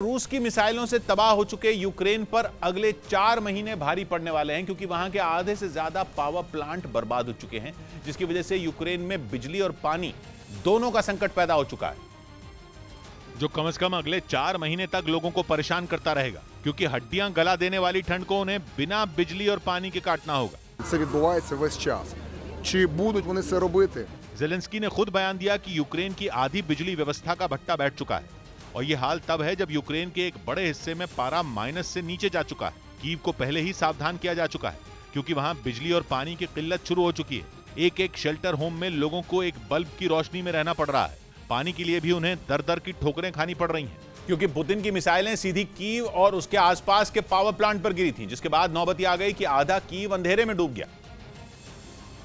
रूस की मिसाइलों से तबाह हो चुके यूक्रेन पर अगले 4 महीने भारी पड़ने वाले हैं, क्योंकि वहां के आधे से ज्यादा पावर प्लांट बर्बाद हो चुके हैं, जिसकी वजह से यूक्रेन में बिजली और पानी दोनों का संकट पैदा हो चुका है, जो कम से कम अगले 4 महीने तक लोगों को परेशान करता रहेगा, क्योंकि हड्डियां गला देने वाली ठंड को उन्हें बिना बिजली और पानी के काटना होगा। Це відбувається весь час. Чи будуть вони це робити? जेलेंस्की ने खुद बयान दिया कि यूक्रेन की आधी बिजली व्यवस्था का भट्टा बैठ चुका है, और ये हाल तब है जब यूक्रेन के एक बड़े हिस्से में पारा माइनस से नीचे जा चुका है। कीव को पहले ही सावधान किया जा चुका है, क्योंकि वहां बिजली और पानी की किल्लत शुरू हो चुकी है। एक एक शेल्टर होम में लोगों को एक बल्ब की रोशनी में रहना पड़ रहा है। पानी के लिए भी उन्हें दर दर की ठोकरें खानी पड़ रही हैं, क्योंकि पुतिन की मिसाइलें सीधी कीव और उसके आसपास के पावर प्लांट पर गिरी थीं, जिसके बाद नौबत आ गई कि आधा कीव अंधेरे में डूब गया,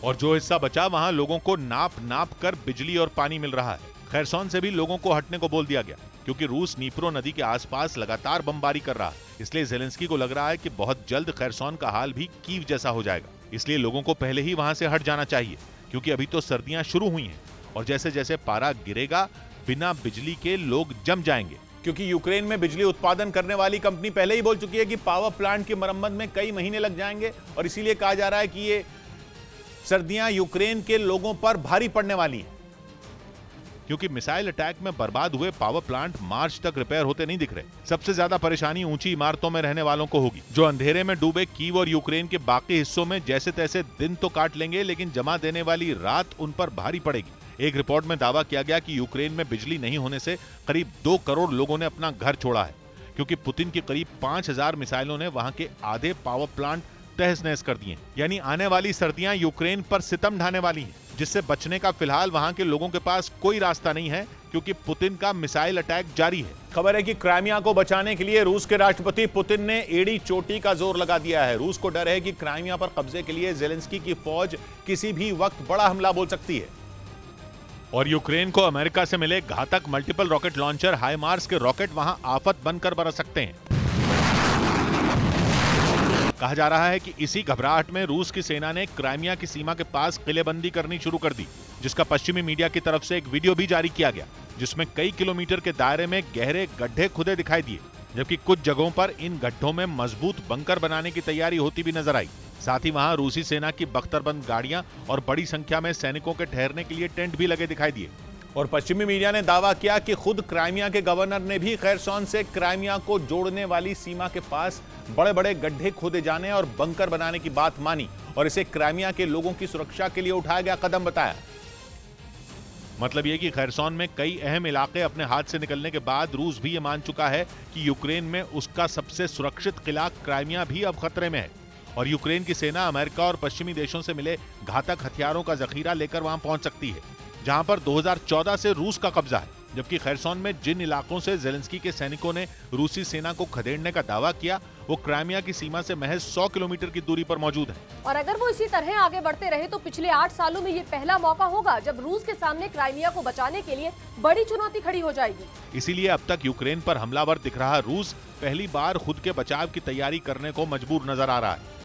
और जो हिस्सा बचा वहां लोगों को नाप नाप कर बिजली और पानी मिल रहा है। खैरसोन से भी लोगों को हटने को बोल दिया गया, क्योंकि रूस नीप्रो नदी के आसपास लगातार बमबारी कर रहा है। इसलिए जेलेंस्की को लग रहा है कि बहुत जल्द खैरसोन का हाल भी कीव जैसा हो जाएगा। इसलिए लोगों को पहले ही वहां से हट जाना चाहिए, क्योंकि अभी तो सर्दियां शुरू हुई हैं, और जैसे जैसे पारा गिरेगा बिना बिजली के लोग जम जाएंगे। क्योंकि यूक्रेन में बिजली उत्पादन करने वाली कंपनी पहले ही बोल चुकी है कि पावर प्लांट की मरम्मत में कई महीने लग जाएंगे, और इसीलिए कहा जा रहा है कि ये सर्दियां यूक्रेन के लोगों पर भारी पड़ने वाली हैं, क्योंकि मिसाइल अटैक में बर्बाद हुए पावर प्लांट मार्च तक रिपेयर होते नहीं दिख रहे। सबसे ज्यादा परेशानी ऊंची इमारतों में रहने वालों को होगी, जो अंधेरे में डूबे कीव और यूक्रेन के बाकी हिस्सों में जैसे तैसे दिन तो काट लेंगे, लेकिन जमा देने वाली रात उन पर भारी पड़ेगी। एक रिपोर्ट में दावा किया गया कि यूक्रेन में बिजली नहीं होने से करीब 2 करोड़ लोगों ने अपना घर छोड़ा है, क्योंकि पुतिन की करीब 5000 मिसाइलों ने वहां के आधे पावर प्लांट तहस नहस कर दिए। यानी आने वाली सर्दियां यूक्रेन पर सितम ढाने वाली हैं, जिससे बचने का फिलहाल वहां के लोगों के पास कोई रास्ता नहीं है, क्योंकि पुतिन का मिसाइल अटैक जारी है। खबर है कि क्राइमिया को बचाने के लिए रूस के राष्ट्रपति पुतिन ने एड़ी चोटी का जोर लगा दिया है। रूस को डर है कि क्राइमिया पर कब्जे के लिए जेलेंस्की की फौज किसी भी वक्त बड़ा हमला बोल सकती है, और यूक्रेन को अमेरिका से मिले घातक मल्टीपल रॉकेट लॉन्चर हाइमार्स के रॉकेट वहां आफत बनकर बरस सकते हैं। कहा जा रहा है कि इसी घबराहट में रूस की सेना ने क्राइमिया की सीमा के पास किलेबंदी करनी शुरू कर दी, जिसका पश्चिमी मीडिया की तरफ से एक वीडियो भी जारी किया गया, जिसमें कई किलोमीटर के दायरे में गहरे गड्ढे खुदे दिखाई दिए, जबकि कुछ जगहों पर इन गड्ढों में मजबूत बंकर बनाने की तैयारी होती भी नजर आई। साथ ही वहां रूसी सेना की बख्तरबंद गाड़ियां और बड़ी संख्या में सैनिकों के ठहरने के लिए टेंट भी लगे दिखाई दिए। और पश्चिमी मीडिया ने दावा किया कि खुद क्राइमिया के गवर्नर ने भी खैरसोन से क्राइमिया को जोड़ने वाली सीमा के पास बड़े बड़े गड्ढे खोदे जाने और बंकर बनाने की बात मानी, और इसे क्राइमिया के लोगों की सुरक्षा के लिए उठाया गया कदम बताया। मतलब यह कि खैरसोन में कई अहम इलाके अपने हाथ से निकलने के बाद रूस भी ये मान चुका है कि यूक्रेन में उसका सबसे सुरक्षित किला क्राइमिया भी अब खतरे में है, और यूक्रेन की सेना अमेरिका और पश्चिमी देशों से मिले घातक हथियारों का जखीरा लेकर वहां पहुंच सकती है, जहां पर 2014 से रूस का कब्जा है। जबकि खैरसोन में जिन इलाकों से जेलेंस्की के सैनिकों ने रूसी सेना को खदेड़ने का दावा किया, वो क्राइमिया की सीमा से महज 100 किलोमीटर की दूरी पर मौजूद है। और अगर वो इसी तरह आगे बढ़ते रहे तो पिछले 8 सालों में ये पहला मौका होगा जब रूस के सामने क्राइमिया को बचाने के लिए बड़ी चुनौती खड़ी हो जाएगी। इसीलिए अब तक यूक्रेन पर हमलावर दिख रहा रूस पहली बार खुद के बचाव की तैयारी करने को मजबूर नजर आ रहा है।